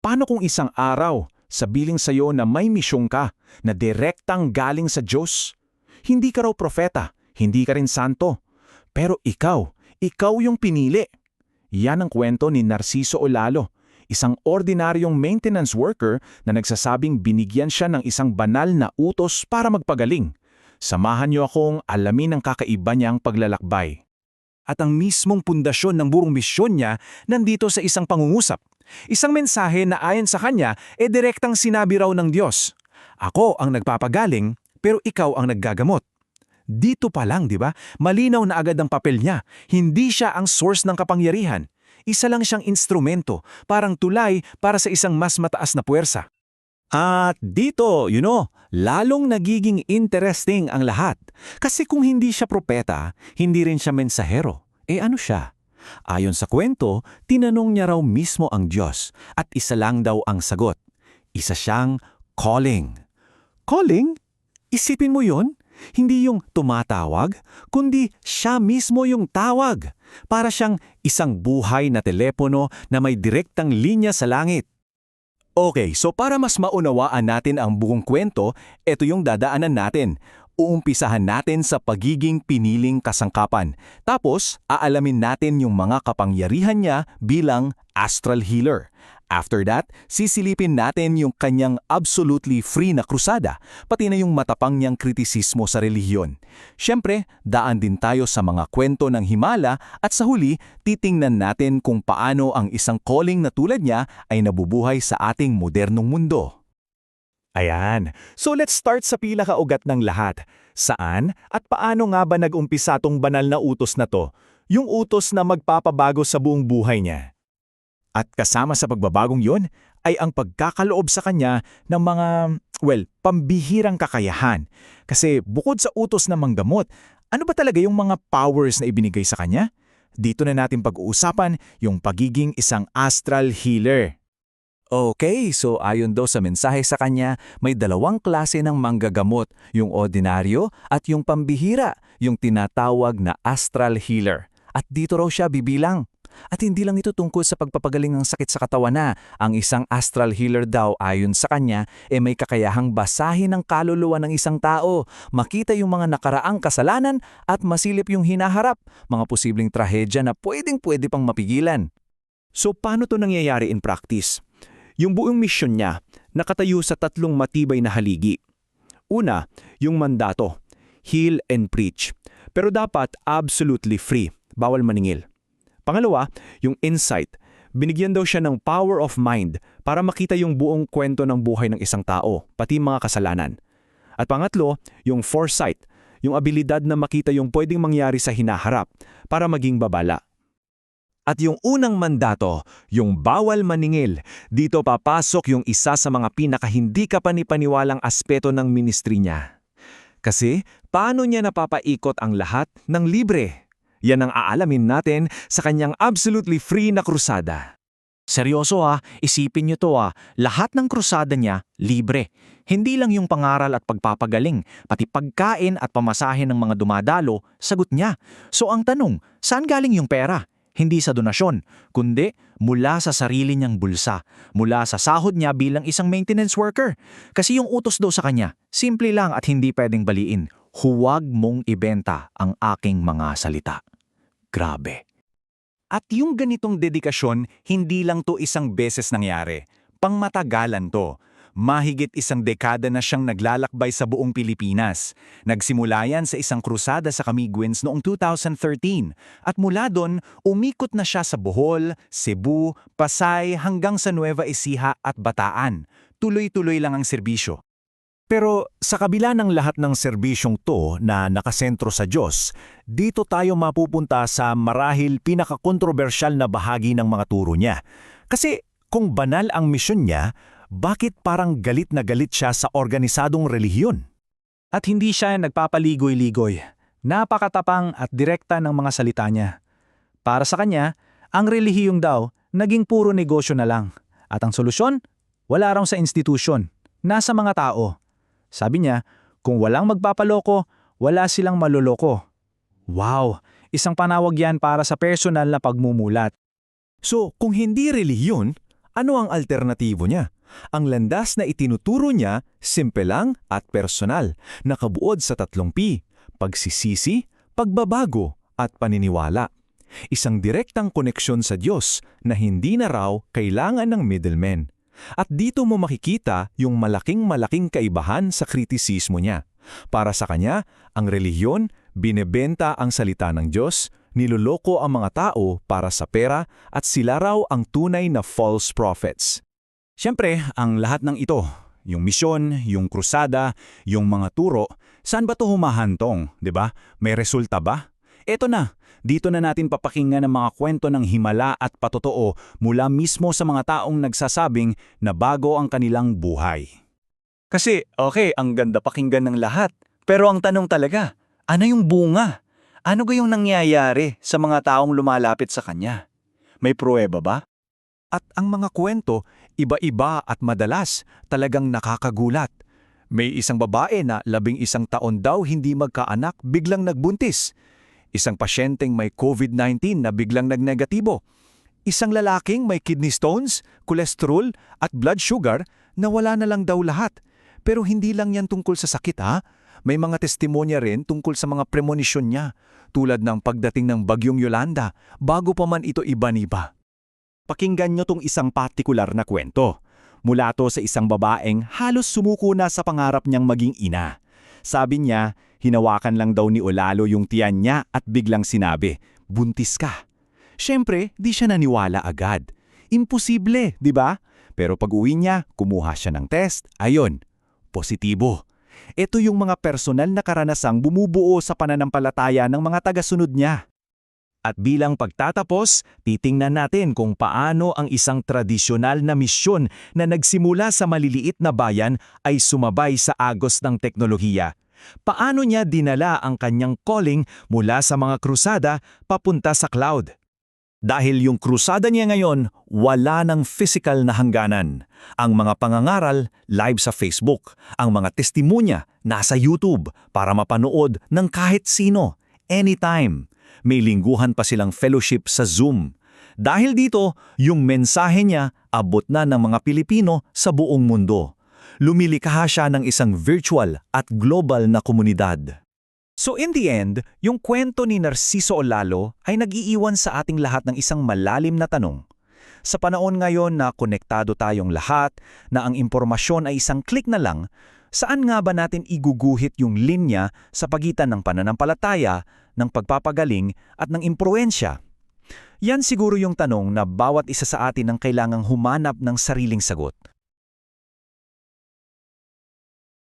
Paano kung isang araw, sabiling sa'yo na may misyong ka na direktang galing sa Diyos? Hindi ka raw propeta, hindi ka rin santo. Pero ikaw yung pinili. Yan ang kwento ni Narciso Olalo, isang ordinaryong maintenance worker na nagsasabing binigyan siya ng isang banal na utos para magpagaling. Samahan niyo akong alamin ang kakaiba niyang paglalakbay. At ang mismong pundasyon ng buong misyon niya nandito sa isang pangungusap. Isang mensahe na ayon sa kanya direktang sinabi raw ng Diyos. Ako ang nagpapagaling, pero ikaw ang naggagamot. Dito pa lang, di ba? Malinaw na agad ang papel niya. Hindi siya ang source ng kapangyarihan. Isa lang siyang instrumento, parang tulay para sa isang mas mataas na puwersa. At dito, lalong nagiging interesting ang lahat. Kasi kung hindi siya propeta, hindi rin siya mensahero. Ano siya? Ayon sa kwento, tinanong niya raw mismo ang Diyos at isa lang daw ang sagot. Isa siyang calling. Calling? Isipin mo yon? Hindi yung tumatawag, kundi siya mismo yung tawag. Para siyang isang buhay na telepono na may direktang linya sa langit. Okay, so para mas maunawaan natin ang buong kwento, ito yung dadaanan natin. Uumpisahan natin sa pagiging piniling kasangkapan. Tapos, aalamin natin yung mga kapangyarihan niya bilang astral healer. After that, sisilipin natin yung kanyang absolutely free na krusada, pati na yung matapang niyang kritisismo sa relihiyon. Siyempre, daan din tayo sa mga kwento ng Himala at sa huli, titingnan natin kung paano ang isang calling na tulad niya ay nabubuhay sa ating modernong mundo. Ayan, so let's start sa pinakaugat ng lahat. Saan at paano nga ba nag-umpisa tong banal na utos na to? Yung utos na magpapabago sa buong buhay niya. At kasama sa pagbabagong yon ay ang pagkakaloob sa kanya ng mga, pambihirang kakayahan. Kasi bukod sa utos na manggamot, ano ba talaga yung mga powers na ibinigay sa kanya? Dito na natin pag-uusapan yung pagiging isang astral healer. Okay, so ayon daw sa mensahe sa kanya, may dalawang klase ng manggagamot, yung ordinaryo at yung pambihira, yung tinatawag na astral healer. At dito raw siya bibilang. At hindi lang ito tungkol sa pagpapagaling ng sakit sa katawan na. Ang isang astral healer daw ayon sa kanya may kakayahang basahin ang kaluluwa ng isang tao, makita yung mga nakaraang kasalanan at masilip yung hinaharap, mga posibleng trahedya na pwedeng-pwede pang mapigilan. So paano to nangyayari in practice? Yung buong misyon niya nakatayo sa tatlong matibay na haligi. Una, yung mandato, heal and preach. Pero dapat absolutely free, bawal maningil. Pangalawa, yung insight. Binigyan daw siya ng power of mind para makita yung buong kwento ng buhay ng isang tao, pati mga kasalanan. At pangatlo, yung foresight, yung abilidad na makita yung pwedeng mangyari sa hinaharap para maging babala. At yung unang mandato, yung bawal maningil, dito papasok yung isa sa mga pinakahindi kapani-paniwalang aspeto ng ministry niya. Kasi, paano niya napapaikot ang lahat ng libre? Yan ang aalamin natin sa kanyang absolutely free na krusada. Seryoso isipin niyo to lahat ng krusada niya libre. Hindi lang yung pangaral at pagpapagaling, pati pagkain at pamasahe ng mga dumadalo, sagot niya. So ang tanong, saan galing yung pera? Hindi sa donasyon, kundi mula sa sarili niyang bulsa, mula sa sahod niya bilang isang maintenance worker. Kasi yung utos daw sa kanya, simple lang at hindi pwedeng baliin. Huwag mong ibenta ang aking mga salita. Grabe. At yung ganitong dedikasyon, hindi lang to isang beses nangyari. Pangmatagalan to. Mahigit isang dekada na siyang naglalakbay sa buong Pilipinas. Nagsimula yan sa isang krusada sa Camiguins noong 2013. At mula doon, umikot na siya sa Bohol, Cebu, Pasay hanggang sa Nueva Ecija at Bataan. Tuloy-tuloy lang ang serbisyo. Pero sa kabila ng lahat ng serbisyong to na nakasentro sa Diyos, dito tayo mapupunta sa marahil pinakakontrobersyal na bahagi ng mga turo niya. Kasi kung banal ang misyon niya, bakit parang galit na galit siya sa organisadong relihiyon? At hindi siya nagpapaligoy-ligoy. Napakatapang at direkta ng mga salita niya. Para sa kanya, ang relihiyong daw naging puro negosyo na lang. At ang solusyon? Wala raw sa institusyon. Nasa mga tao. Sabi niya, kung walang magpapaloko, wala silang maloloko. Wow! Isang panawag yan para sa personal na pagmumulat. So, kung hindi relihiyon, Ano ang alternatibo niya? Ang landas na itinuturo niya, simple lang at personal, nakabuod sa 3 P: pagsisisi, pagbabago, at paniniwala. Isang direktang koneksyon sa Diyos na hindi na raw kailangan ng middleman. At dito mo makikita yung malaking kaibahan sa kritisismo niya. Para sa kanya, ang relihiyon, binebenta ang salita ng Diyos, niloloko ang mga tao para sa pera, at sila raw ang tunay na false prophets. Siyempre, ang lahat ng ito, yung misyon, yung krusada, yung mga turo, saan ba ito humahantong, di ba? May resulta ba? Eto na, dito na natin papakinggan ang mga kwento ng himala at patotoo mula mismo sa mga taong nagsasabing na bago ang kanilang buhay. Kasi, okay, ang ganda pakinggan ng lahat. Pero ang tanong talaga, ano yung bunga? Ano yung nangyayari sa mga taong lumalapit sa kanya? May pruweba ba? At ang mga kwento, iba-iba at madalas talagang nakakagulat. May isang babae na 11 taon daw hindi magkaanak biglang nagbuntis. Isang pasyenteng may COVID-19 na biglang nagnegatibo. Isang lalaking may kidney stones, cholesterol at blood sugar na wala na lang daw lahat. Pero hindi lang yan tungkol sa sakit ha. May mga testimonya rin tungkol sa mga premonisyon niya, tulad ng pagdating ng Bagyong Yolanda, bago pa man ito iba-iba. Pakinggan nyo tong isang partikular na kwento. Mula to sa isang babaeng halos sumuko na sa pangarap niyang maging ina. Sabi niya, hinawakan lang daw ni Olalo yung tiyan niya at biglang sinabi, "Buntis ka." Siyempre, di siya naniwala agad. Imposible, di ba? Pero pag-uwi niya, kumuha siya ng test, ayon, positibo. Ito yung mga personal na karanasang bumubuo sa pananampalataya ng mga tagasunod niya. At bilang pagtatapos, titingnan natin kung paano ang isang tradisyonal na misyon na nagsimula sa maliliit na bayan ay sumabay sa agos ng teknolohiya. Paano niya dinala ang kanyang calling mula sa mga krusada papunta sa cloud? Dahil yung krusada niya ngayon, wala ng physical na hangganan. Ang mga pangangaral, live sa Facebook. Ang mga testimonya, nasa YouTube para mapanood ng kahit sino, anytime. May lingguhan pa silang fellowship sa Zoom. Dahil dito, yung mensahe niya abot na ng mga Pilipino sa buong mundo. Lumilikha siya ng isang virtual at global na komunidad. So in the end, yung kwento ni Narciso Olalo ay nag-iiwan sa ating lahat ng isang malalim na tanong. Sa panahon ngayon na konektado tayong lahat, na ang impormasyon ay isang click na lang, saan nga ba natin iguguhit yung linya sa pagitan ng pananampalataya, ng pagpapagaling at ng impluwensya? Yan siguro yung tanong na bawat isa sa atin ang kailangang humanap ng sariling sagot.